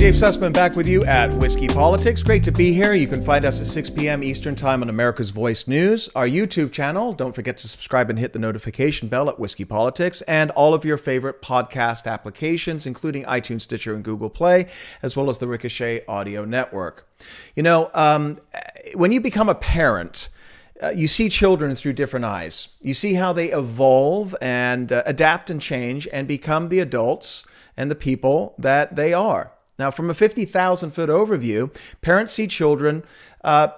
Dave Sussman back with you at Whiskey Politics. Great to be here. You can find us at 6 p.m. Eastern Time on America's Voice News, our YouTube channel. Don't forget to subscribe and hit the notification bell at Whiskey Politics, and all of your favorite podcast applications, including iTunes, Stitcher, and Google Play, as well as the Ricochet Audio Network. You know, when you become a parent, you see children through different eyes. You see how they evolve and adapt and change and become the adults and the people that they are. Now, from a 50,000-foot overview, parents see children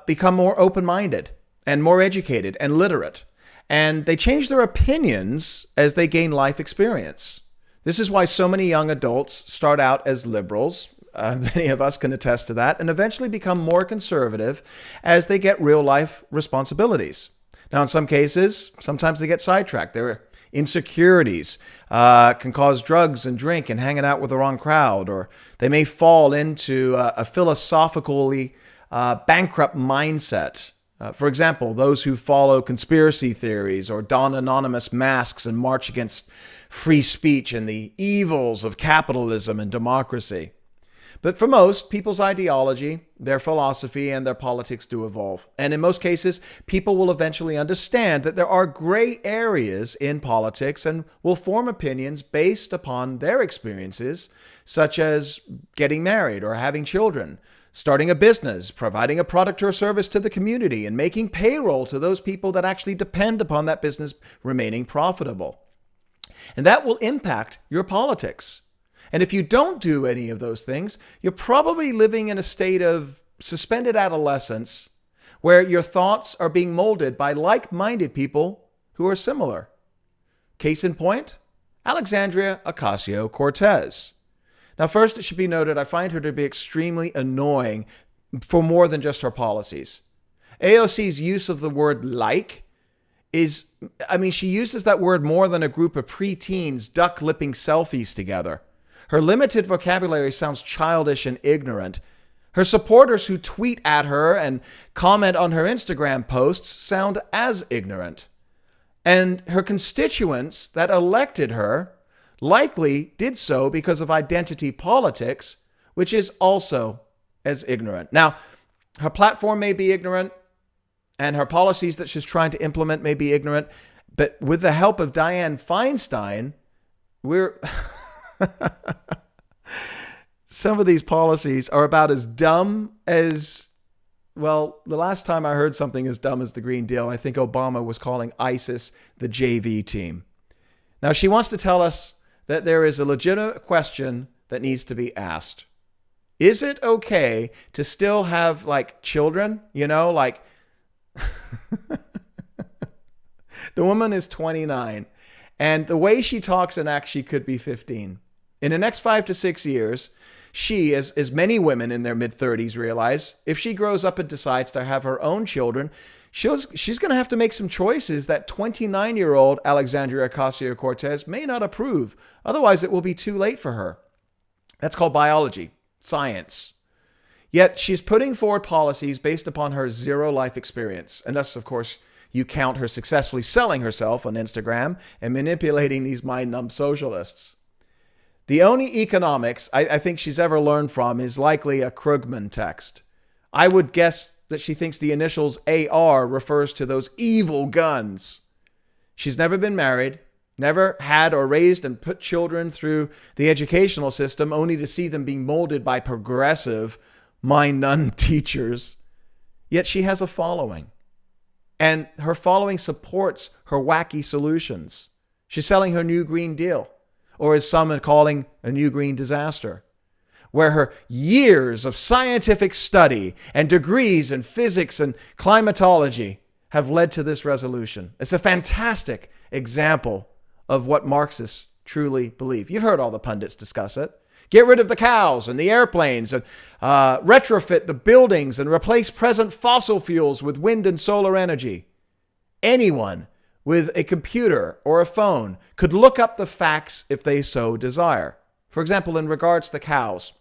become more open-minded and more educated and literate, and they change their opinions as they gain life experience. This is why so many young adults start out as liberals. Many of us can attest to that, and eventually become more conservative as they get real-life responsibilities. Now, in some cases, sometimes they get sidetracked. They're insecurities can cause drugs and drink and hanging out with the wrong crowd, or they may fall into a philosophically bankrupt mindset. For example, those who follow conspiracy theories or don anonymous masks and march against free speech and the evils of capitalism and democracy. But for most, people's ideology, their philosophy, and their politics do evolve. And in most cases, people will eventually understand that there are gray areas in politics and will form opinions based upon their experiences, such as getting married or having children, starting a business, providing a product or service to the community, and making payroll to those people that actually depend upon that business remaining profitable. And that will impact your politics. And if you don't do any of those things, you're probably living in a state of suspended adolescence where your thoughts are being molded by like-minded people who are similar. Case in point, Alexandria Ocasio-Cortez. Now, first, it should be noted, I find her to be extremely annoying for more than just her policies. AOC's use of the word like she uses that word more than a group of preteens duck-lipping selfies together. Her limited vocabulary sounds childish and ignorant. Her supporters who tweet at her and comment on her Instagram posts sound as ignorant. And her constituents that elected her likely did so because of identity politics, which is also as ignorant. Now, her platform may be ignorant, and her policies that she's trying to implement may be ignorant, but with the help of Dianne Feinstein, we're... Some of these policies are about as dumb as, well, the last time I heard something as dumb as the Green Deal, I think Obama was calling ISIS the JV team. Now, she wants to tell us that there is a legitimate question that needs to be asked. Is it okay to still have, children? The woman is 29, and the way she talks and acts, she could be 15. In the next 5 to 6 years, she, as many women in their mid-30s realize, if she grows up and decides to have her own children, she's going to have to make some choices that 29-year-old Alexandria Ocasio-Cortez may not approve. Otherwise, it will be too late for her. That's called biology, science. Yet, she's putting forward policies based upon her zero life experience. And thus, of course, you count her successfully selling herself on Instagram and manipulating these mind-numb socialists. The only economics I think she's ever learned from is likely a Krugman text. I would guess that she thinks the initials AR refers to those evil guns. She's never been married, never had or raised and put children through the educational system only to see them being molded by progressive, mind-numb teachers. Yet she has a following. And her following supports her wacky solutions. She's selling her new Green Deal, or as some are calling a new green disaster, where her years of scientific study and degrees in physics and climatology have led to this resolution. It's a fantastic example of what Marxists truly believe. You've heard all the pundits discuss it. Get rid of the cows and the airplanes and retrofit the buildings and replace present fossil fuels with wind and solar energy. Anyone with a computer or a phone could look up the facts if they so desire. For example, in regards to cows,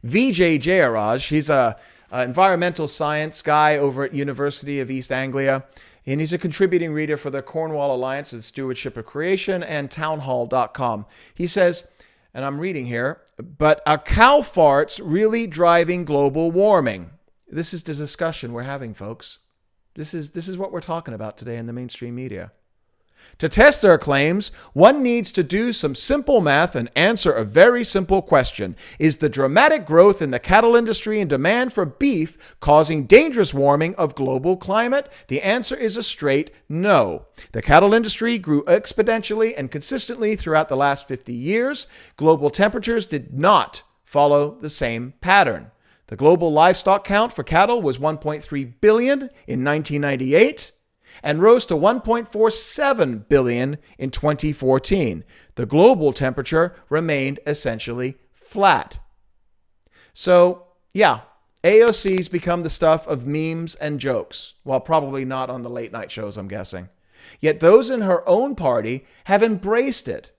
Vijay Jayaraj, he's a environmental science guy over at University of East Anglia. And he's a contributing reader for the Cornwall Alliance of Stewardship of Creation and townhall.com. He says, and I'm reading here, but are cow farts really driving global warming? This is the discussion we're having, folks. This is what we're talking about today in the mainstream media. To test their claims, one needs to do some simple math and answer a very simple question. Is the dramatic growth in the cattle industry and demand for beef causing dangerous warming of global climate? The answer is a straight no. The cattle industry grew exponentially and consistently throughout the last 50 years. Global temperatures did not follow the same pattern. The global livestock count for cattle was 1.3 billion in 1998. And rose to 1.47 billion in 2014. The global temperature remained essentially flat. So, yeah, AOC's become the stuff of memes and jokes. Well, probably not on the late night shows, I'm guessing. Yet those in her own party have embraced it.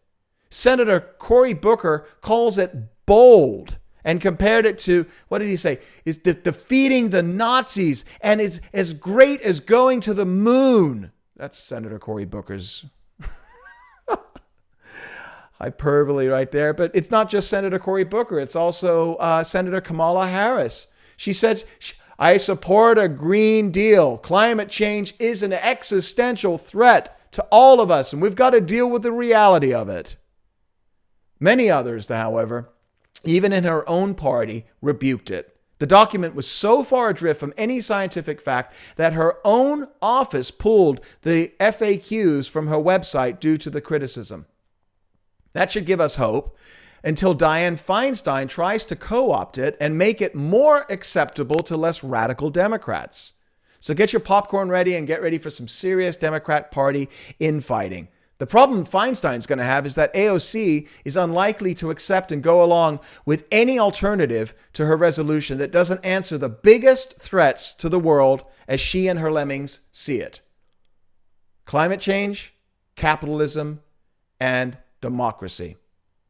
Senator Cory Booker calls it bold and compared it to, what did he say? Is defeating the Nazis and is as great as going to the moon. That's Senator Cory Booker's hyperbole right there. But it's not just Senator Cory Booker. It's also Senator Kamala Harris. She said, I support a Green Deal. Climate change is an existential threat to all of us, and we've got to deal with the reality of it. Many others, however, even in her own party, rebuked it. The document was so far adrift from any scientific fact that her own office pulled the FAQs from her website due to the criticism. That should give us hope until Dianne Feinstein tries to co-opt it and make it more acceptable to less radical Democrats. So get your popcorn ready and get ready for some serious Democrat Party infighting. The problem Feinstein's going to have is that AOC is unlikely to accept and go along with any alternative to her resolution that doesn't answer the biggest threats to the world as she and her lemmings see it. Climate change, capitalism, and democracy.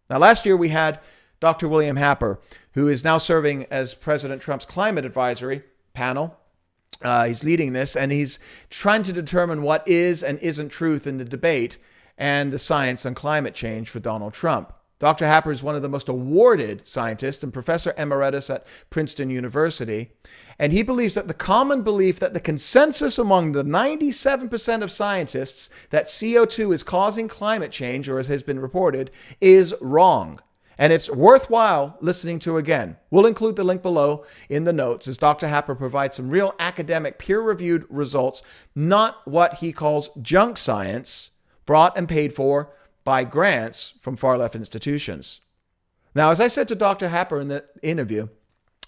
Now, last year we had Dr. William Happer, who is now serving as President Trump's climate advisory panel. He's leading this, and he's trying to determine what is and isn't truth in the debate and the science on climate change for Donald Trump. Dr. Happer is one of the most awarded scientists and professor emeritus at Princeton University. And he believes that the common belief that the consensus among the 97% of scientists that CO2 is causing climate change, or as has been reported, is wrong. And it's worthwhile listening to again. We'll include the link below in the notes as Dr. Happer provides some real academic peer-reviewed results, not what he calls junk science, brought and paid for by grants from far-left institutions. Now, as I said to Dr. Happer in the interview,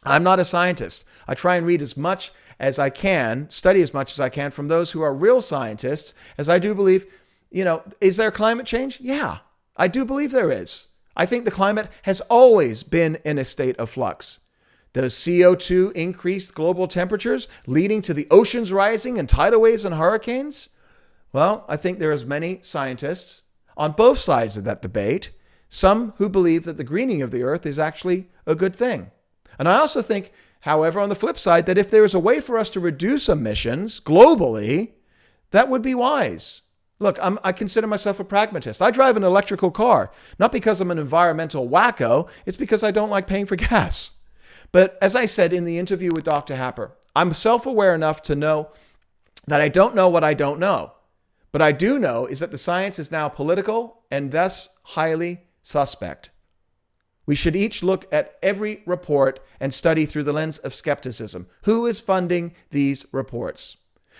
I'm not a scientist. I try and read as much as I can, study as much as I can from those who are real scientists, as I do believe, is there climate change? Yeah, I do believe there is. I think the climate has always been in a state of flux. Does CO2 increase global temperatures, leading to the oceans rising and tidal waves and hurricanes? Well, I think there are many scientists on both sides of that debate, some who believe that the greening of the earth is actually a good thing. And I also think, however, on the flip side, that if there is a way for us to reduce emissions globally, that would be wise. Look, I consider myself a pragmatist. I drive an electrical car, not because I'm an environmental wacko, it's because I don't like paying for gas. But as I said in the interview with Dr. Happer, I'm self-aware enough to know that I don't know what I don't know. But I do know is that the science is now political and thus highly suspect. We should each look at every report and study through the lens of skepticism. Who is funding these reports?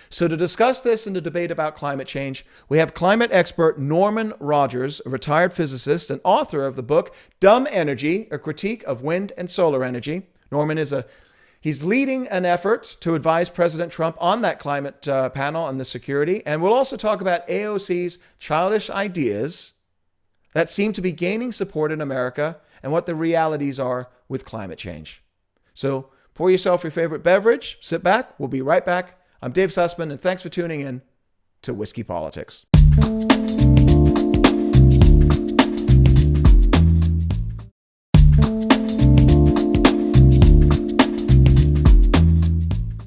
So to discuss this in the debate about climate change, we have climate expert Norman Rogers, a retired physicist and author of the book Dumb Energy, A Critique of Wind and Solar Energy. Norman He's leading an effort to advise President Trump on that climate panel on the security. And we'll also talk about AOC's childish ideas that seem to be gaining support in America and what the realities are with climate change. So pour yourself your favorite beverage, sit back. We'll be right back. I'm Dave Sussman, and thanks for tuning in to Whiskey Politics.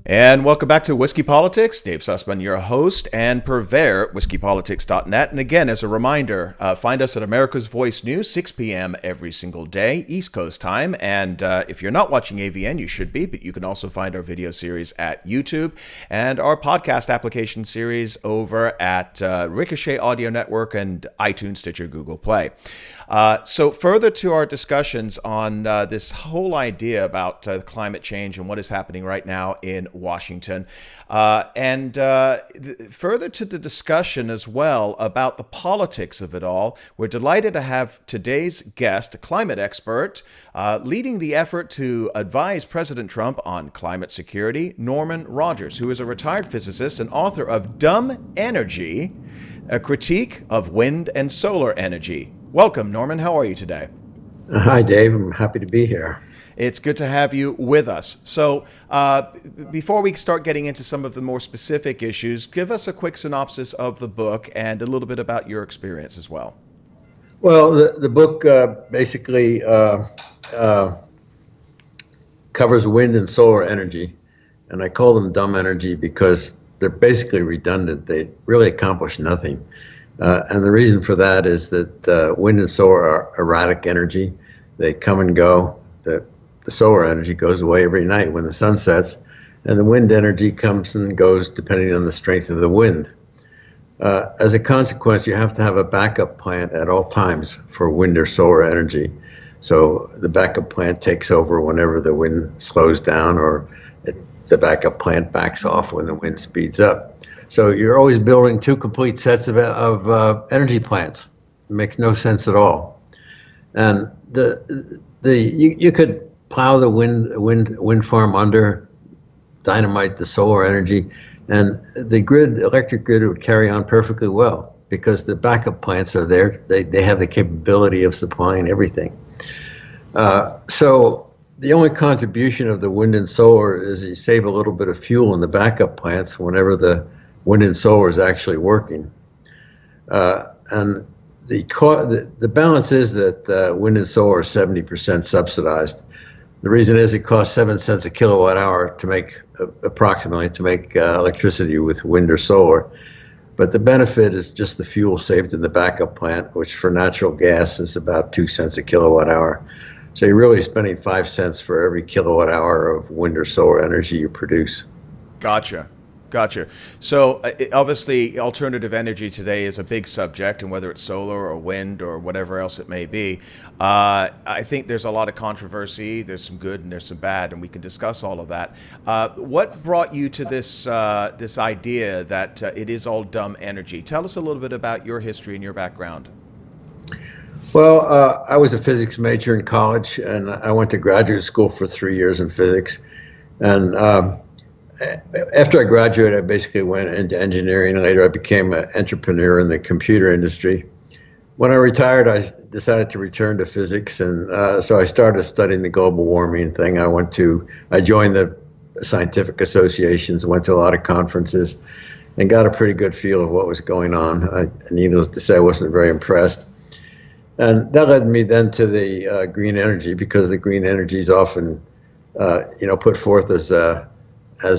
And welcome back to Whiskey Politics. Dave Sussman, your host and purveyor at whiskeypolitics.net. And again, as a reminder, find us at America's Voice News, 6 p.m. every single day, East Coast time. And if you're not watching AVN, you should be, but you can also find our video series at YouTube and our podcast application series over at Ricochet Audio Network and iTunes, Stitcher, Google Play. So further to our discussions on this whole idea about climate change and what is happening right now in Washington, and further to the discussion as well about the politics of it all, we're delighted to have today's guest, a climate expert, leading the effort to advise President Trump on climate security, Norman Rogers, who is a retired physicist and author of Dumb Energy, a critique of wind and solar energy. Welcome, Norman. How are you today? Hi, Dave. I'm happy to be here. It's good to have you with us. So before we start getting into some of the more specific issues, give us a quick synopsis of the book and a little bit about your experience as well. Well, the book basically covers wind and solar energy, and I call them dumb energy because they're basically redundant. They really accomplish nothing. And the reason for that is that wind and solar are erratic energy. They come and go. The solar energy goes away every night when the sun sets, and the wind energy comes and goes depending on the strength of the wind. As a consequence, you have to have a backup plant at all times for wind or solar energy. So the backup plant takes over whenever the wind slows down, or the backup plant backs off when the wind speeds up. So you're always building two complete sets of energy plants. It makes no sense at all. And you could plow the wind farm under, dynamite the solar energy, and the electric grid would carry on perfectly well because the backup plants are there. They have the capability of supplying everything. So the only contribution of the wind and solar is you save a little bit of fuel in the backup plants whenever the wind and solar is actually working. And the balance is that wind and solar are 70% subsidized. The reason is it costs 7 cents a kilowatt hour to make approximately electricity with wind or solar. But the benefit is just the fuel saved in the backup plant, which for natural gas is about 2 cents a kilowatt hour. So you're really spending 5 cents for every kilowatt hour of wind or solar energy you produce. Gotcha. So obviously alternative energy today is a big subject, and whether it's solar or wind or whatever else it may be, I think there's a lot of controversy. There's some good and there's some bad, and we can discuss all of that. What brought you to this idea that it is all dumb energy? Tell us a little bit about your history and your background. Well, I was a physics major in college, and I went to graduate school for 3 years in physics. And after I graduated, I basically went into engineering. Later, I became an entrepreneur in the computer industry. When I retired, I decided to return to physics, and so I started studying the global warming thing. I joined the scientific associations, went to a lot of conferences, and got a pretty good feel of what was going on. Needless to say, I wasn't very impressed. And that led me then to the green energy, because the green energy is often, put forth as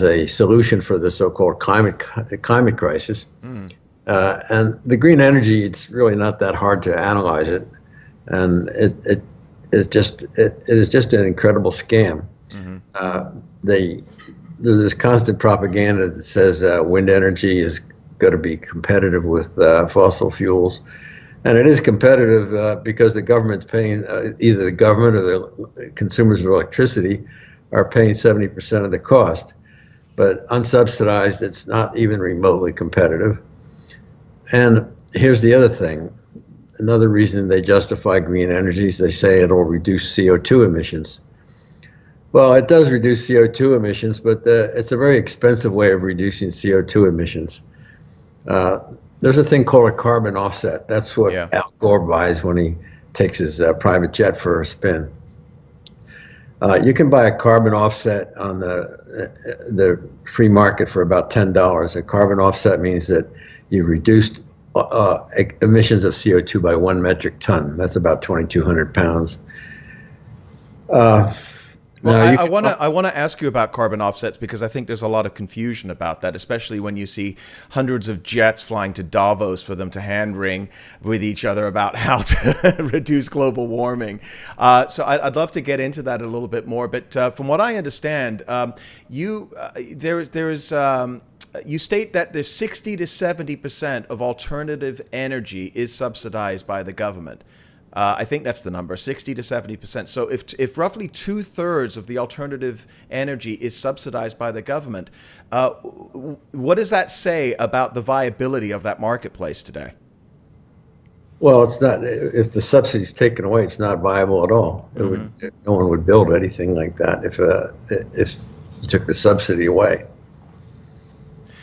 a solution for the so-called climate crisis. And the green energy, it's really not that hard to analyze it, and it is just an incredible scam. There's this constant propaganda that says wind energy is going to be competitive with fossil fuels. And it is competitive because the government's paying, either the government or the consumers of electricity are paying 70% of the cost. But unsubsidized, it's not even remotely competitive. And here's the other thing. Another reason they justify green energy is they say it'll reduce CO2 emissions. Well, it does reduce CO2 emissions, but it's a very expensive way of reducing CO2 emissions. There's a thing called a carbon offset. That's what Al Gore buys when he takes his private jet for a spin. You can buy a carbon offset on the free market for about $10. A carbon offset means that you reduced emissions of CO2 by 1 metric ton. That's about 2,200 pounds. Well, Now, I want to ask you about carbon offsets because I think there's a lot of confusion about that, especially when you see hundreds of jets flying to Davos for them to hand wring with each other about how to reduce global warming. So I'd love to get into that a little bit more. But from what I understand, you state that there's 60 to 70% of alternative energy is subsidized by the government. I think that's the number, 60 to 70%. So if roughly 2/3 of the alternative energy is subsidized by the government, what does that say about the viability of that marketplace today? well, it's not. If the subsidy's taken away, it's not viable at all. No one would build anything like that if you took the subsidy away.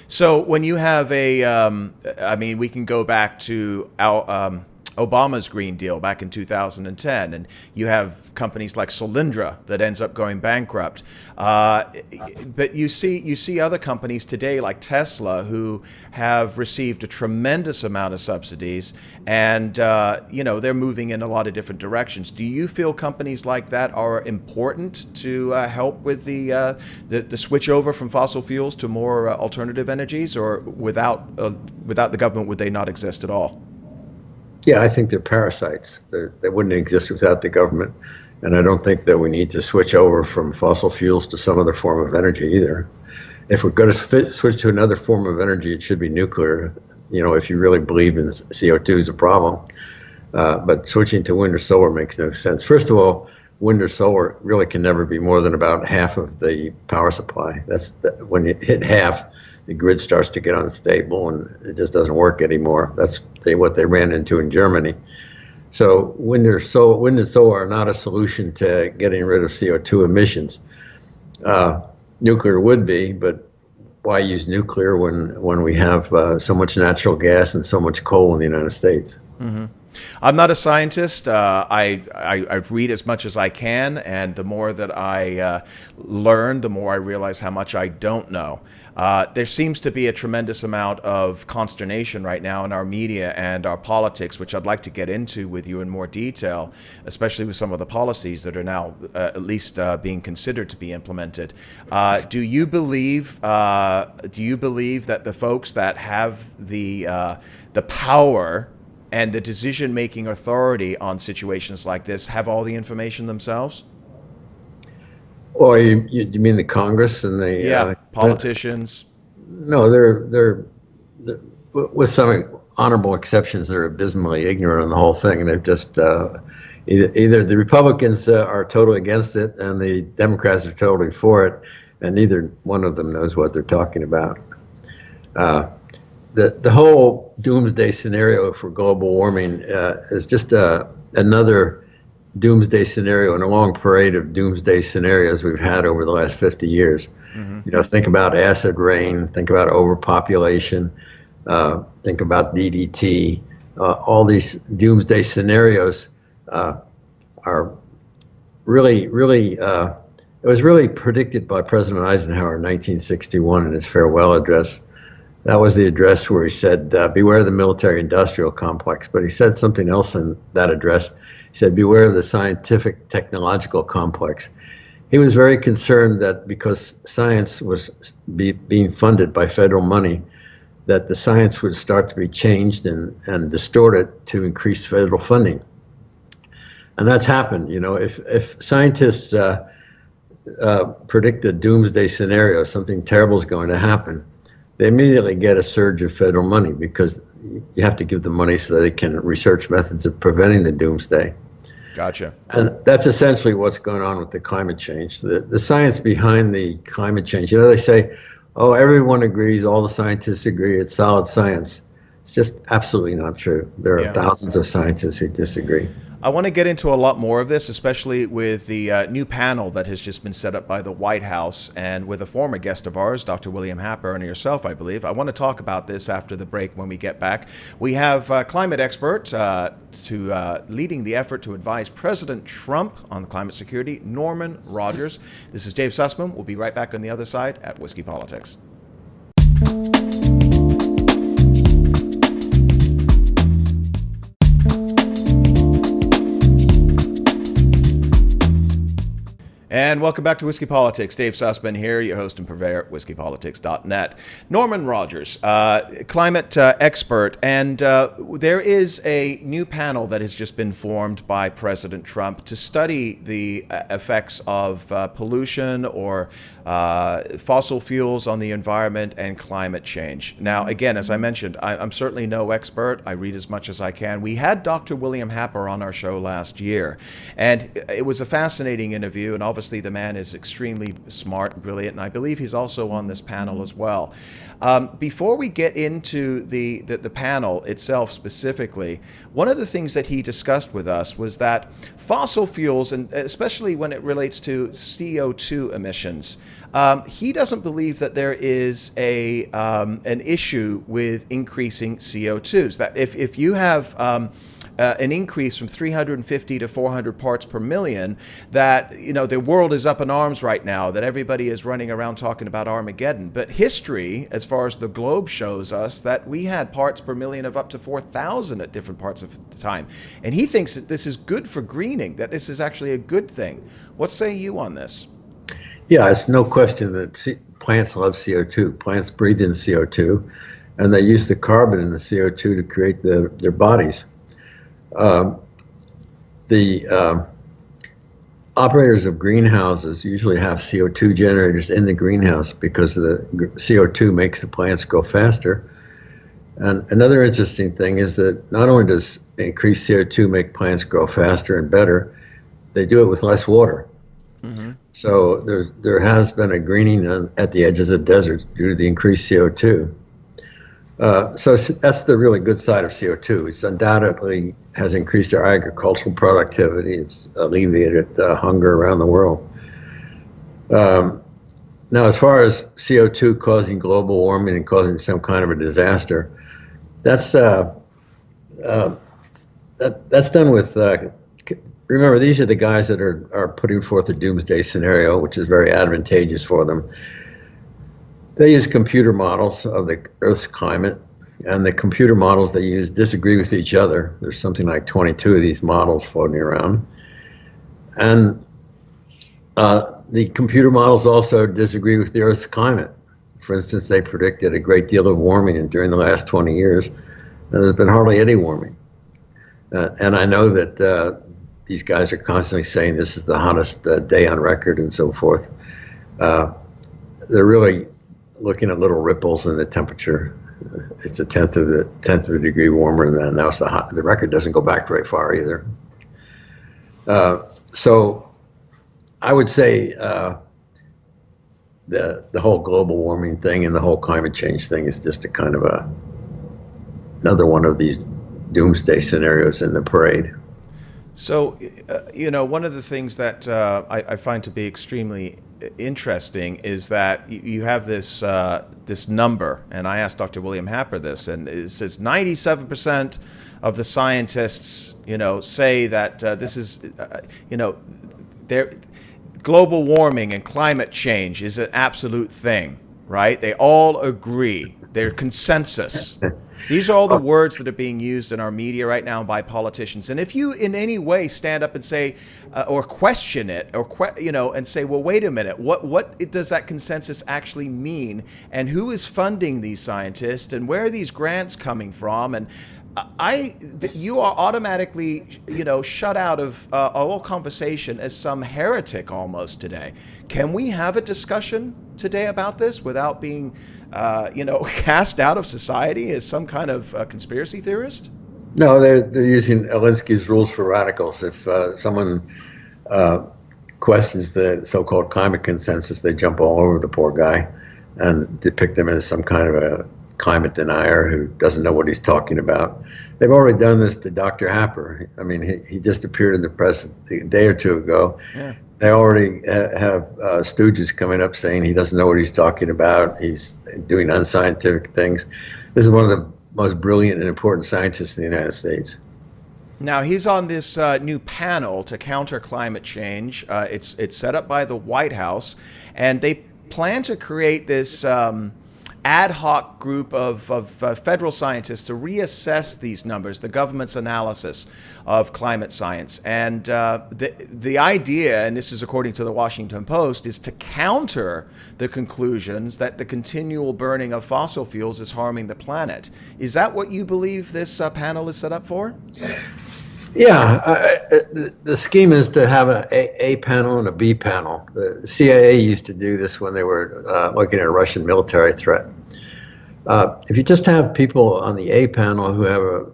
So when you have we can go back to our Obama's Green Deal back in 2010, and you have companies like Solyndra that ends up going bankrupt. But you see other companies today like Tesla who have received a tremendous amount of subsidies, and they're moving in a lot of different directions. Do you feel companies like that are important to help with the switch over from fossil fuels to more alternative energies, or without the government would they not exist at all? Yeah, I think they're parasites. They wouldn't exist without the government. And I don't think that we need to switch over from fossil fuels to some other form of energy either. If we're going to switch to another form of energy, it should be nuclear, if you really believe in CO2 is a problem. But switching to wind or solar makes no sense. First of all, wind or solar really can never be more than about half of the power supply. When you hit half, the grid starts to get unstable and it just doesn't work anymore. That's what they ran into in Germany. So wind and solar are not a solution to getting rid of CO2 emissions. Nuclear would be, but why use nuclear when we have so much natural gas and so much coal in the United States? Mm-hmm. I'm not a scientist. I read as much as I can, and the more that I learn, the more I realize how much I don't know. There seems to be a tremendous amount of consternation right now in our media and our politics, which I'd like to get into with you in more detail, especially with some of the policies that are now at least being considered to be implemented. Do you believe that the folks that have the power and the decision-making authority on situations like this have all the information themselves? Or you mean the Congress and the politicians? No, they're with some honorable exceptions, they're abysmally ignorant on the whole thing. They're just either the Republicans are totally against it and the Democrats are totally for it, and neither one of them knows what they're talking about. The whole doomsday scenario for global warming is just another doomsday scenario in a long parade of doomsday scenarios we've had over the last 50 years. Mm-hmm. Think about acid rain, think about overpopulation, think about DDT. All these doomsday scenarios are really, it was really predicted by President Eisenhower in 1961 in his farewell address. That was the address where he said, beware the military-industrial complex. But he said something else in that address. He said, beware the scientific technological complex. He was very concerned that because science was being funded by federal money, that the science would start to be changed and distorted to increase federal funding. And that's happened. If scientists predict a doomsday scenario, something terrible is going to happen, they immediately get a surge of federal money because you have to give them money so they can research methods of preventing the doomsday. Gotcha. And that's essentially what's going on with the climate change. The science behind the climate change, they say, oh, everyone agrees, all the scientists agree, it's solid science. It's just absolutely not true. There are thousands of scientists who disagree. I want to get into a lot more of this, especially with the new panel that has just been set up by the White House and with a former guest of ours, Dr. William Happer, and yourself, I believe. I want to talk about this after the break when we get back. We have climate expert leading the effort to advise President Trump on climate security, Norman Rogers. This is Dave Sussman. We'll be right back on the other side at Whiskey Politics. And welcome back to Whiskey Politics. Dave Sussman here, your host and purveyor at whiskeypolitics.net. Norman Rogers, climate expert, and there is a new panel that has just been formed by President Trump to study the effects of pollution or fossil fuels on the environment and climate change. Now, again, as I mentioned, I'm certainly no expert. I read as much as I can. We had Dr. William Happer on our show last year, and it was a fascinating interview, and obviously the man is extremely smart and brilliant, and I believe he's also on this panel as well. Before we get into the panel itself specifically, one of the things that he discussed with us was that fossil fuels, and especially when it relates to CO2 emissions, he doesn't believe that there is an issue with increasing CO2s. That if you have an increase from 350 to 400 parts per million, that the world is up in arms right now, that everybody is running around talking about Armageddon. But history, as far as the globe, shows us that we had parts per million of up to 4,000 at different parts of the time. And he thinks that this is good for greening, that this is actually a good thing. What say you on this? Yeah, it's no question that plants love CO2. Plants breathe in CO2, and they use the carbon in the CO2 to create their bodies. The operators of greenhouses usually have CO2 generators in the greenhouse because the CO2 makes the plants grow faster. And another interesting thing is that not only does increased CO2 make plants grow faster and better, they do it with less water. Mm-hmm. So there has been a greening at the edges of deserts due to the increased CO2. So that's the really good side of CO2. It's undoubtedly has increased our agricultural productivity. It's alleviated hunger around the world. Now, as far as CO2 causing global warming and causing some kind of a disaster, that's done with. Remember, these are the guys that are putting forth a doomsday scenario, which is very advantageous for them. They use computer models of the Earth's climate, and the computer models they use disagree with each other. There's something like 22 of these models floating around. And the computer models also disagree with the Earth's climate. For instance, they predicted a great deal of warming during the last 20 years, and there's been hardly any warming. And I know that these guys are constantly saying this is the hottest day on record and so forth. They're really looking at little ripples in the temperature. It's a tenth of a degree warmer than that. Now it's the record doesn't go back very far either. So I would say the whole global warming thing and the whole climate change thing is just a kind of another one of these doomsday scenarios in the parade. So, one of the things that I find to be extremely interesting is that you have this number, and I asked Dr. William Happer this, and it says 97% of the scientists, say that this is, global warming and climate change is an absolute thing, right? They all agree. They're consensus. These are all the words that are being used in our media right now by politicians. And if you in any way stand up and say, or question it, or and say, well, wait a minute, what does that consensus actually mean? And who is funding these scientists? And where are these grants coming from? And you are automatically, shut out of all conversation as some heretic almost today. Can we have a discussion today about this without being cast out of society as some kind of conspiracy theorist? No, they're using Alinsky's rules for radicals. If someone questions the so-called climate consensus, they jump all over the poor guy and depict him as some kind of a climate denier who doesn't know what he's talking about. They've already done this to Dr. Happer. I mean, he just appeared in the press a day or two ago. Yeah. They already have stooges coming up saying he doesn't know what he's talking about. He's doing unscientific things. This is one of the most brilliant and important scientists in the United States. Now, he's on this new panel to counter climate change. It's set up by the White House, and they plan to create this ad hoc group of federal scientists to reassess these numbers, the government's analysis of climate science. And the idea, and this is according to the Washington Post, is to counter the conclusions that the continual burning of fossil fuels is harming the planet. Is that what you believe this panel is set up for? Yeah, the scheme is to have an A panel and a B panel. The CIA used to do this when they were looking at a Russian military threat. If you just have people on the A panel who have a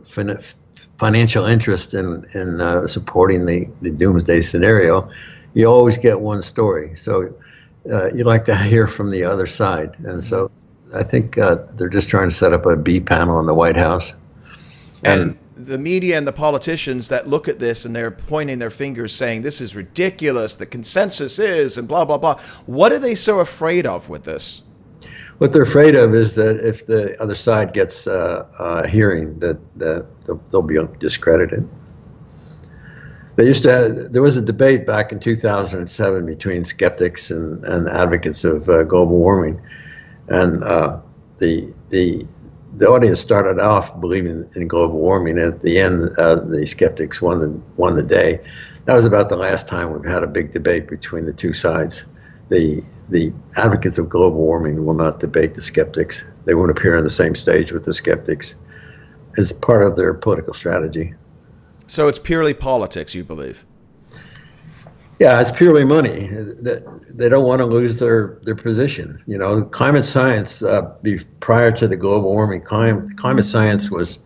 financial interest in supporting the doomsday scenario, you always get one story. So you like to hear from the other side. And so I think they're just trying to set up a B panel in the White House. And the media and the politicians that look at this and they're pointing their fingers saying this is ridiculous, the consensus is, and blah, blah, blah. What are they so afraid of with this? What they're afraid of is that if the other side gets a hearing, that they'll be discredited. There was a debate back in 2007 between skeptics and advocates of global warming, and the audience started off believing in global warming, and at the end, the skeptics won the day. That was about the last time we've had a big debate between the two sides. The advocates of global warming will not debate the skeptics. They won't appear on the same stage with the skeptics. It's part of their political strategy. So it's purely politics, you believe? Yeah, it's purely money. They don't want to lose their position. You know, climate science, prior to the global warming, climate science was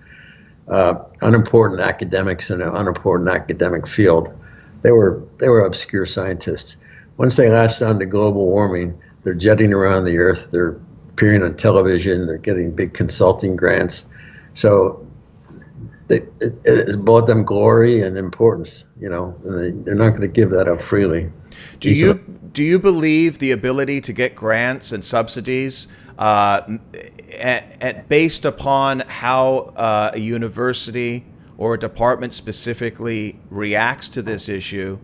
unimportant academics in an unimportant academic field. They were obscure scientists. Once they latched on to global warming, they're jetting around the Earth. They're appearing on television. They're getting big consulting grants. So it's brought them glory and importance, you know, and they're not going to give that up freely. Do you believe the ability to get grants and subsidies based upon how a university or a department specifically reacts to this issue?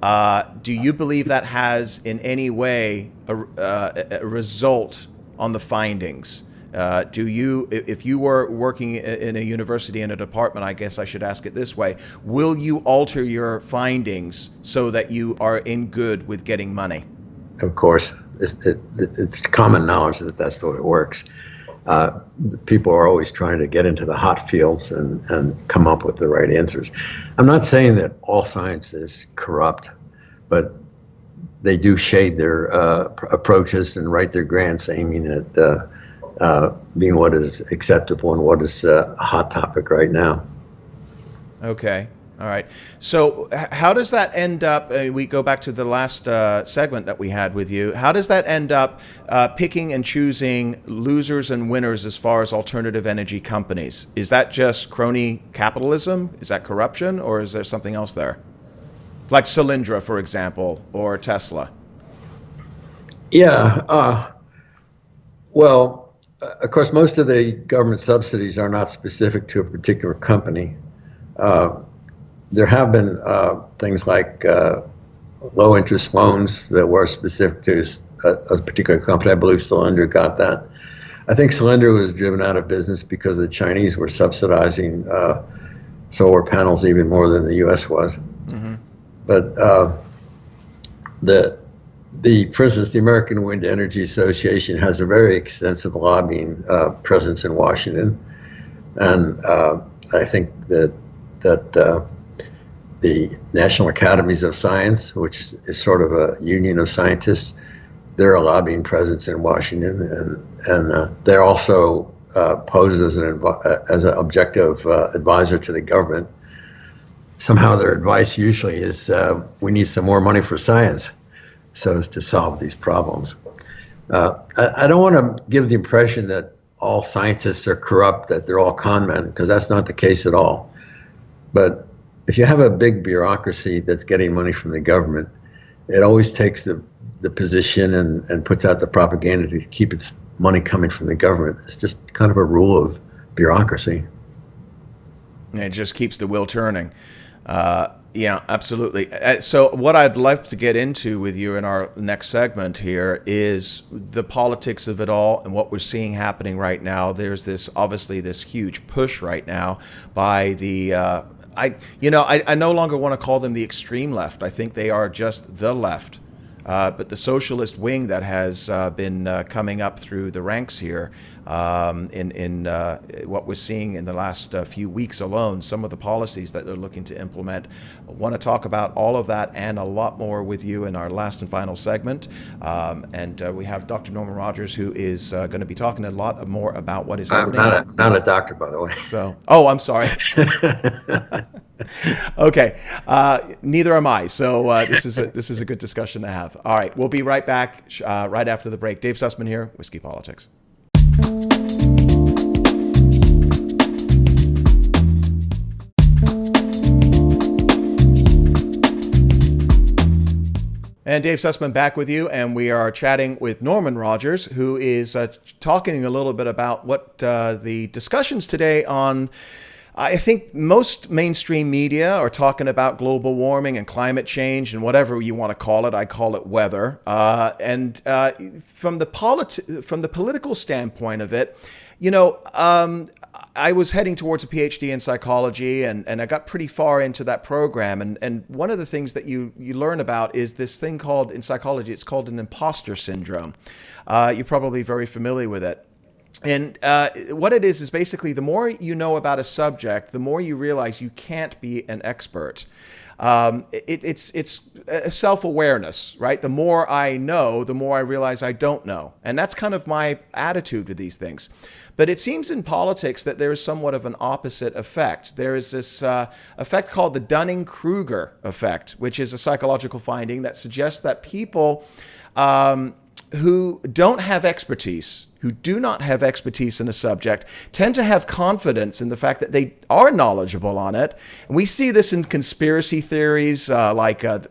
Do you believe that has in any way a result on the findings? If you were working in a university in a department, I guess I should ask it this way, will you alter your findings so that you are in good with getting money? Of course. It's common knowledge that that's the way it works. People are always trying to get into the hot fields and come up with the right answers. I'm not saying that all science is corrupt, but they do shade their approaches and write their grants aiming at being what is acceptable and what is a hot topic right now. Okay. All right. So how does that end up? We go back to the last segment that we had with you. How does that end up picking and choosing losers and winners as far as alternative energy companies? Is that just crony capitalism? Is that corruption? Or is there something else there? Like Solyndra, for example, or Tesla? Yeah. Well, of course, most of the government subsidies are not specific to a particular company. There have been things like low interest loans that were specific to a particular company. I believe Solyndra got that. I think Solyndra was driven out of business because the Chinese were subsidizing solar panels even more than the U.S. was. Mm-hmm. But for instance, the American Wind Energy Association has a very extensive lobbying presence in Washington, and I think that the National Academies of Science, which is sort of a union of scientists, they're a lobbying presence in Washington, and they're also posed as an objective advisor to the government. Somehow their advice usually is, we need some more money for science so as to solve these problems. I don't want to give the impression that all scientists are corrupt, that they're all con men, because that's not the case at all. But if you have a big bureaucracy that's getting money from the government, it always takes the position and puts out the propaganda to keep its money coming from the government. It's just kind of a rule of bureaucracy. It just keeps the wheel turning. Yeah, absolutely. So what I'd like to get into with you in our next segment here is the politics of it all and what we're seeing happening right now. There's obviously this huge push right now by the I no longer want to call them the extreme left. I think they are just the left. But the socialist wing that has been coming up through the ranks here in what we're seeing in the last few weeks alone, some of the policies that they're looking to implement. I want to talk about all of that and a lot more with you in our last and final segment. And we have Dr. Norman Rogers, who is going to be talking a lot more about what is happening. I'm not a doctor, by the way. So, oh, I'm sorry. Okay, neither am I. So this is a good discussion to have. All right, we'll be right back right after the break. Dave Sussman here, Whiskey Politics. And Dave Sussman back with you, and we are chatting with Norman Rogers, who is talking a little bit about what the discussions today on. I think most mainstream media are talking about global warming and climate change and whatever you want to call it. I call it weather. And from the political standpoint of it, I was heading towards a PhD in psychology, and I got pretty far into that program. And one of the things that you learn about is this thing called, in psychology, it's called an imposter syndrome. You're probably very familiar with it. And what it is basically the more you know about a subject, the more you realize you can't be an expert. It's a self-awareness, right? The more I know, the more I realize I don't know. And that's kind of my attitude with these things. But it seems in politics that there is somewhat of an opposite effect. There is this effect called the Dunning-Kruger Effect, which is a psychological finding that suggests that people who don't have expertise, who do not have expertise in a subject, tend to have confidence in the fact that they are knowledgeable on it. And we see this in conspiracy theories like, the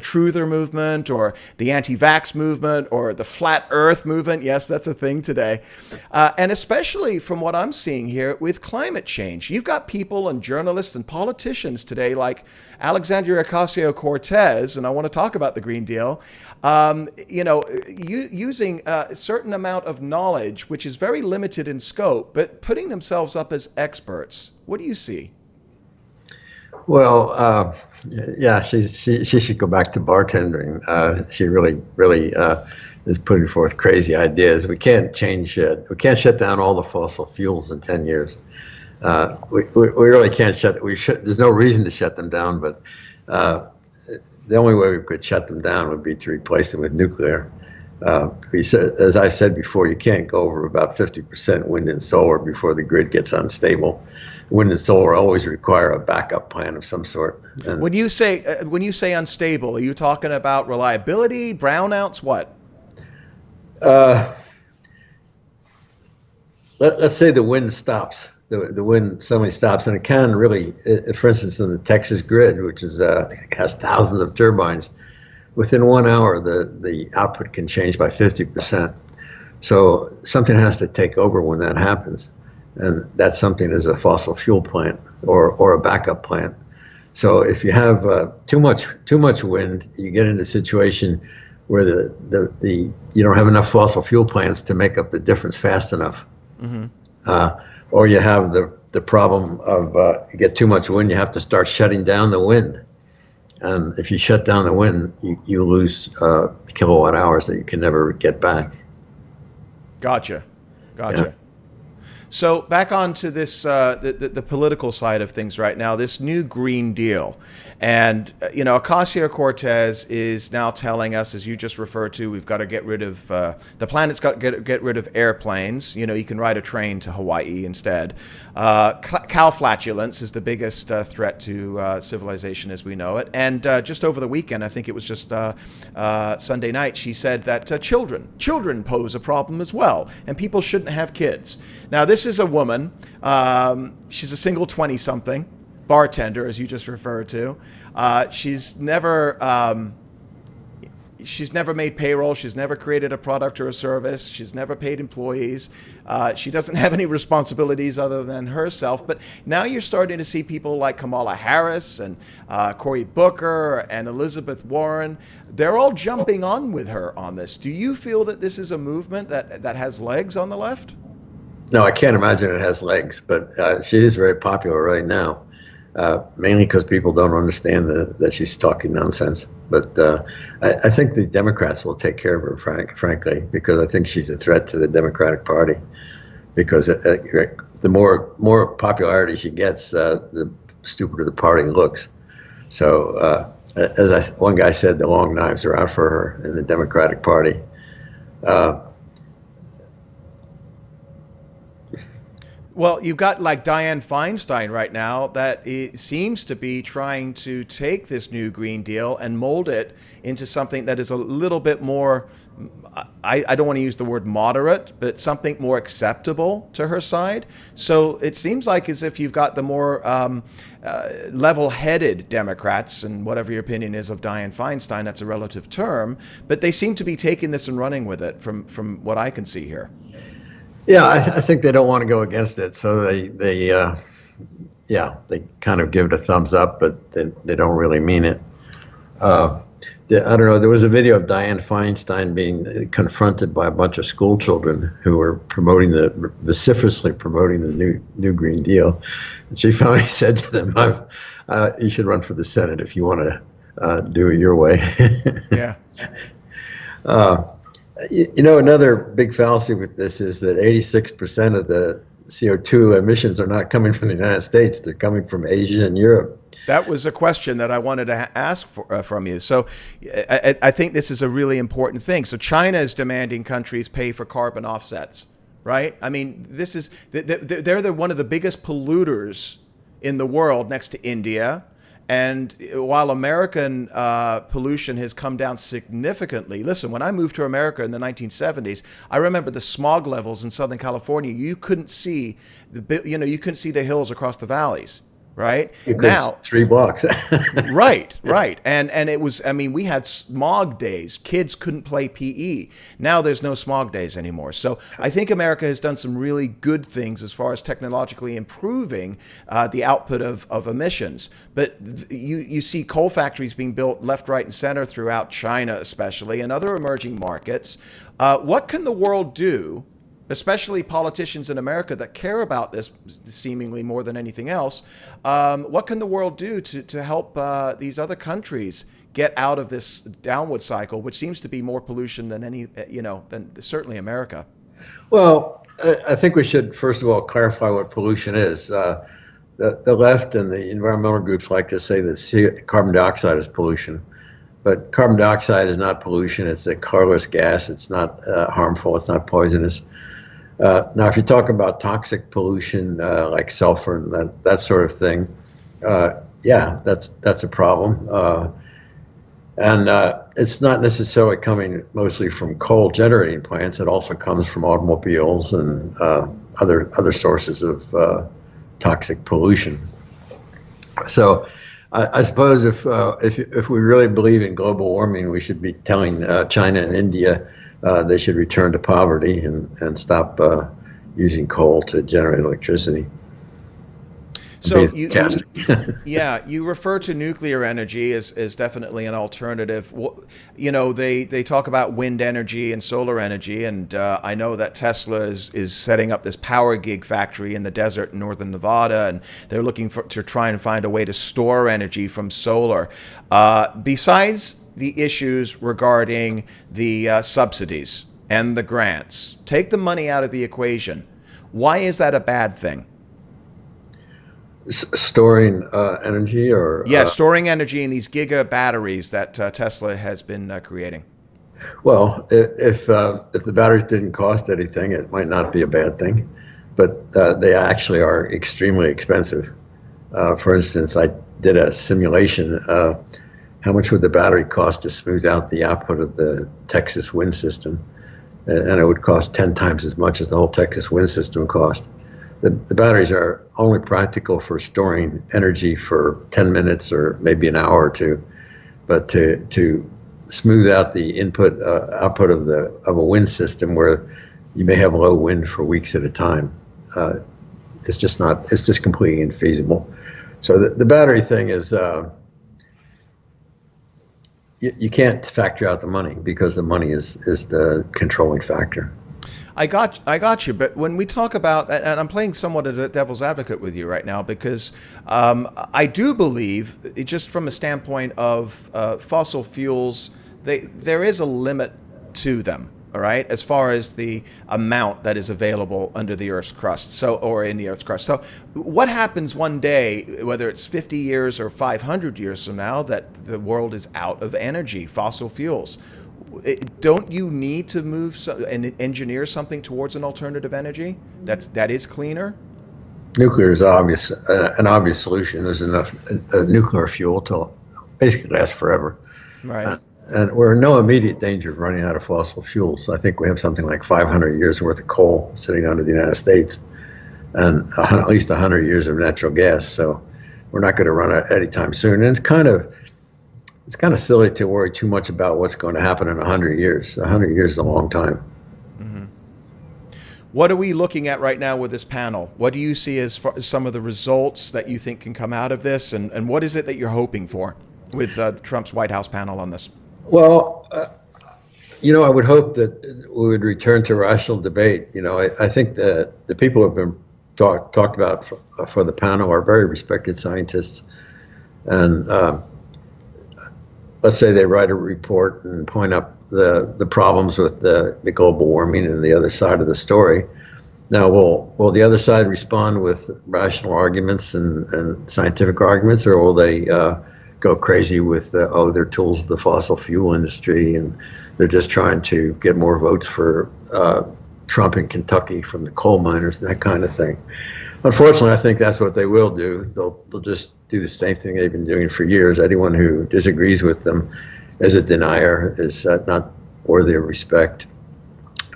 Truther movement or the anti-vax movement or the flat earth movement. Yes, that's a thing today. And especially from what I'm seeing here with climate change. You've got people and journalists and politicians today like Alexandria Ocasio-Cortez, and I want to talk about the Green Deal, using a certain amount of knowledge, which is very limited in scope, but putting themselves up as experts. What do you see? Well, yeah, she should go back to bartending. She really is putting forth crazy ideas. We can't change it. We can't shut down all the fossil fuels in 10 years. We really can't shut. There's no reason to shut them down, but the only way we could shut them down would be to replace them with nuclear. As I said before, you can't go over about 50% wind and solar before the grid gets unstable. Wind and solar always require a backup plan of some sort. And when you say unstable, are you talking about reliability, brownouts, what? Let's say the wind stops. The wind suddenly stops, and it can really, for instance, in the Texas grid, which has thousands of turbines, within 1 hour, the output can change by 50%. So something has to take over when that happens. And that something is a fossil fuel plant or a backup plant. So if you have too much wind, you get into a situation where you don't have enough fossil fuel plants to make up the difference fast enough. Mm-hmm. Or you have the problem of you get too much wind, you have to start shutting down the wind. And if you shut down the wind, you lose kilowatt hours that you can never get back. Gotcha. Yeah. So back on to this, the political side of things right now, this new Green Deal. And, Ocasio-Cortez is now telling us, as you just referred to, we've got to get rid of, the planet's got to get rid of airplanes. You can ride a train to Hawaii instead. Cow flatulence is the biggest threat to civilization as we know it. And just over the weekend, I think it was just Sunday night, she said that children pose a problem as well, and people shouldn't have kids. Now, this is a woman. She's a single 20-something bartender, as you just referred to. She's never, she's never made payroll. She's never created a product or a service. She's never paid employees. She doesn't have any responsibilities other than herself. But now you're starting to see people like Kamala Harris and Cory Booker and Elizabeth Warren. They're all jumping on with her on this. Do you feel that this is a movement that has legs on the left? No, I can't imagine it has legs, but she is very popular right now, mainly because people don't understand that she's talking nonsense. But I think the Democrats will take care of her, frankly, because I think she's a threat to the Democratic Party. Because the more popularity she gets, the stupider the party looks. So, one guy said, the long knives are out for her in the Democratic Party. Well, you've got like Dianne Feinstein right now that seems to be trying to take this new Green Deal and mold it into something that is a little bit more, I don't want to use the word moderate, but something more acceptable to her side. So it seems like as if you've got the more level-headed Democrats, and whatever your opinion is of Dianne Feinstein, that's a relative term, but they seem to be taking this and running with it from what I can see here. Yeah, I think they don't want to go against it, so they kind of give it a thumbs up, but they don't really mean it. I don't know. There was a video of Dianne Feinstein being confronted by a bunch of school children who were vociferously promoting the new Green Deal. And she finally said to them, "You should run for the Senate if you want to do it your way." Yeah. Another big fallacy with this is that 86% of the CO2 emissions are not coming from the United States. They're coming from Asia and Europe. That was a question that I wanted to ask from you. So I think this is a really important thing. So China is demanding countries pay for carbon offsets, right? I mean, they're one of the biggest polluters in the world next to India. And while American pollution has come down significantly, listen, when I moved to America in the 1970s, I remember the smog levels in Southern California. You couldn't see the hills across the valleys, right? Now 3 blocks. right. And it was, I mean, we had smog days. Kids couldn't play PE. Now there's no smog days anymore. So I think America has done some really good things as far as technologically improving the output of emissions. But you see coal factories being built left, right, and center throughout China, especially, and other emerging markets. What can the world do, especially politicians in America that care about this seemingly more than anything else? What can the world do to help these other countries get out of this downward cycle, which seems to be more pollution than than certainly America? Well, I think we should, first of all, clarify what pollution is. The left and the environmental groups like to say that carbon dioxide is pollution. But carbon dioxide is not pollution. It's a colorless gas. It's not harmful. It's not poisonous. Now, if you talk about toxic pollution like sulfur and that sort of thing, that's a problem. And it's not necessarily coming mostly from coal generating plants. It also comes from automobiles and other sources of toxic pollution. So I suppose if we really believe in global warming, we should be telling China and India they should return to poverty and stop using coal to generate electricity. So you refer to nuclear energy as definitely an alternative. They talk about wind energy and solar energy, and I know that Tesla is setting up this power gig factory in the desert in northern Nevada, and they're looking to try and find a way to store energy from solar. Besides the issues regarding the subsidies and the grants, take the money out of the equation. Why is that a bad thing? Storing energy, or storing energy in these giga batteries that Tesla has been creating. Well, if the batteries didn't cost anything, it might not be a bad thing, but they actually are extremely expensive. For instance, I did a simulation. How much would the battery cost to smooth out the output of the Texas wind system? And it would cost 10 times as much as the whole Texas wind system cost. The batteries are only practical for storing energy for 10 minutes or maybe an hour or two, but to smooth out the input output of a wind system where you may have low wind for weeks at a time. It's just completely infeasible. So the battery thing is you can't factor out the money because the money is the controlling factor. I got you. But when we talk about, and I'm playing somewhat of a devil's advocate with you right now, because I do believe, just from a standpoint of fossil fuels, there is a limit to them. All right, as far as the amount that is available under the Earth's crust, or in the Earth's crust. So, what happens one day, whether it's 50 years or 500 years from now, that the world is out of energy, fossil fuels? Don't you need to move and engineer something towards an alternative energy that is cleaner? Nuclear is an obvious solution. There's enough nuclear fuel to basically last forever. Right. And we're in no immediate danger of running out of fossil fuels. I think we have something like 500 years worth of coal sitting under the United States, and at least 100 years of natural gas. So we're not going to run out anytime soon. And it's kind of silly to worry too much about what's going to happen in 100 years. 100 years is a long time. Mm-hmm. What are we looking at right now with this panel? What do you see as far as some of the results that you think can come out of this, and what is it that you're hoping for with Trump's White House panel on this? Well, I would hope that we would return to rational debate. I think that the people who have been talked about for the panel are very respected scientists. And let's say they write a report and point up the problems with the global warming and the other side of the story. Now, will the other side respond with rational arguments and scientific arguments, or will they go crazy with they're tools of the fossil fuel industry and they're just trying to get more votes for Trump in Kentucky from the coal miners, that kind of thing? Unfortunately, I think that's what they will do. They'll just do the same thing they've been doing for years. Anyone who disagrees with them as a denier is not worthy of respect,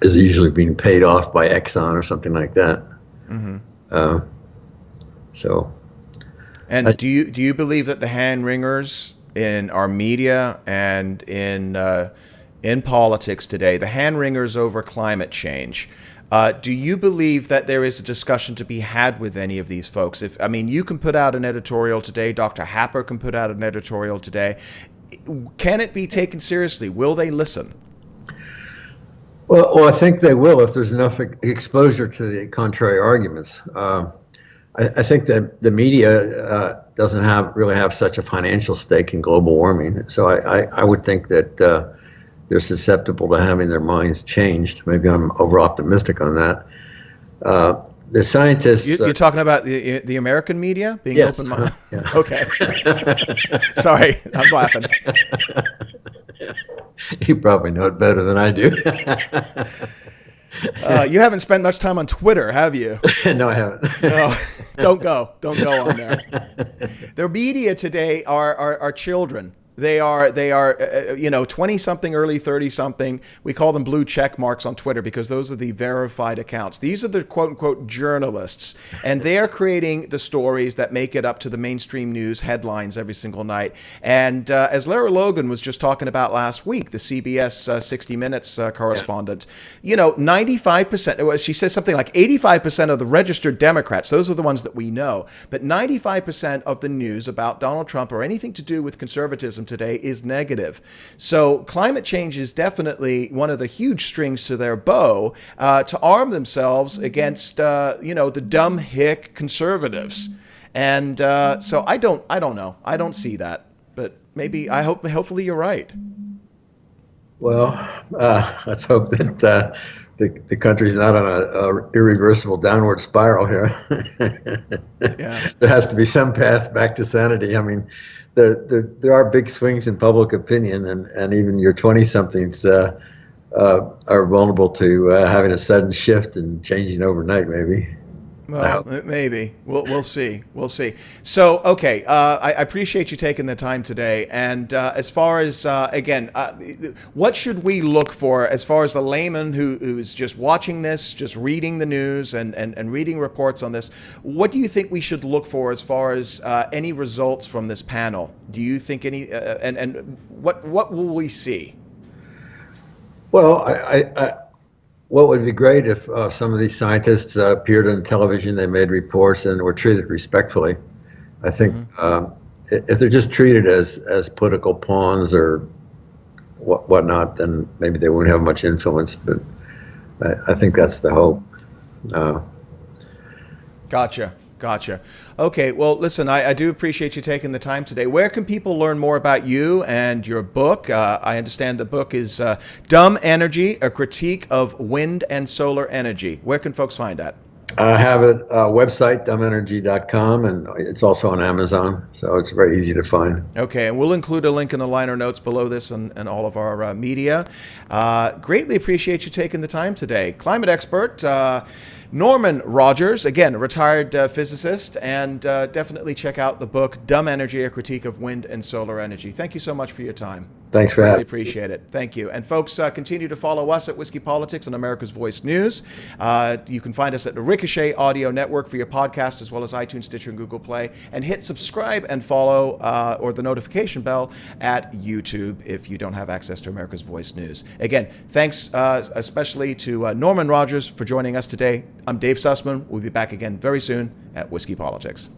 is usually being paid off by Exxon or something like that. Mm-hmm. And do you believe that the hand-wringers in our media and in politics today, the hand-wringers over climate change, do you believe that there is a discussion to be had with any of these folks? You can put out an editorial today. Dr. Happer can put out an editorial today. Can it be taken seriously? Will they listen? Well, I think they will if there's enough exposure to the contrary arguments. I think that the media doesn't really have such a financial stake in global warming. So I would think that they're susceptible to having their minds changed. Maybe I'm over-optimistic on that. The scientists... You're talking about the American media being yes, open-minded? Yeah. Okay. Sorry, I'm laughing. You probably know it better than I do. You haven't spent much time on Twitter, have you? No, I haven't. No, don't go on there. Their media today are children. They are 20-something, early 30-something. We call them blue check marks on Twitter because those are the verified accounts. These are the quote-unquote journalists, and they are creating the stories that make it up to the mainstream news headlines every single night. And as Lara Logan was just talking about last week, the CBS 60 Minutes correspondent, 95%, she says something like 85% of the registered Democrats, those are the ones that we know, but 95% of the news about Donald Trump or anything to do with conservatism today is negative. So climate change is definitely one of the huge strings to their bow to arm themselves against the dumb hick conservatives. And so I don't know. I don't see that. But hopefully you're right. Well, let's hope that the country's not on a irreversible downward spiral here. Yeah. There has to be some path back to sanity. I mean, there are big swings in public opinion, and even your 20-somethings are vulnerable to having a sudden shift and changing overnight, maybe. Well, maybe we'll see. We'll see. So, okay, I appreciate you taking the time today. And as far as again, what should we look for as far as the layman who is just watching this, just reading the news and reading reports on this? What do you think we should look for as far as any results from this panel? Do you think any and what will we see? Well, what would be great if some of these scientists appeared on television, they made reports, and were treated respectfully. I think if they're just treated as political pawns or whatnot, then maybe they won't have much influence. But I think that's the hope. Gotcha. Okay, well, listen, I do appreciate you taking the time today. Where can people learn more about you and your book? I understand the book is Dumb Energy, A Critique of Wind and Solar Energy. Where can folks find that? I have a website, dumbenergy.com, and it's also on Amazon, so it's very easy to find. Okay, and we'll include a link in the liner notes below this and all of our media. Greatly appreciate you taking the time today. Climate expert Norman Rogers, again, a retired physicist, and definitely check out the book, Dumb Energy, A Critique of Wind and Solar Energy. Thank you so much for your time. Thanks for having me. Really appreciate it. Thank you. And folks, continue to follow us at Whiskey Politics on America's Voice News. You can find us at the Ricochet Audio Network for your podcast, as well as iTunes, Stitcher, and Google Play. And hit subscribe and follow or the notification bell at YouTube if you don't have access to America's Voice News. Again, thanks especially to Norman Rogers for joining us today. I'm Dave Sussman. We'll be back again very soon at Whiskey Politics.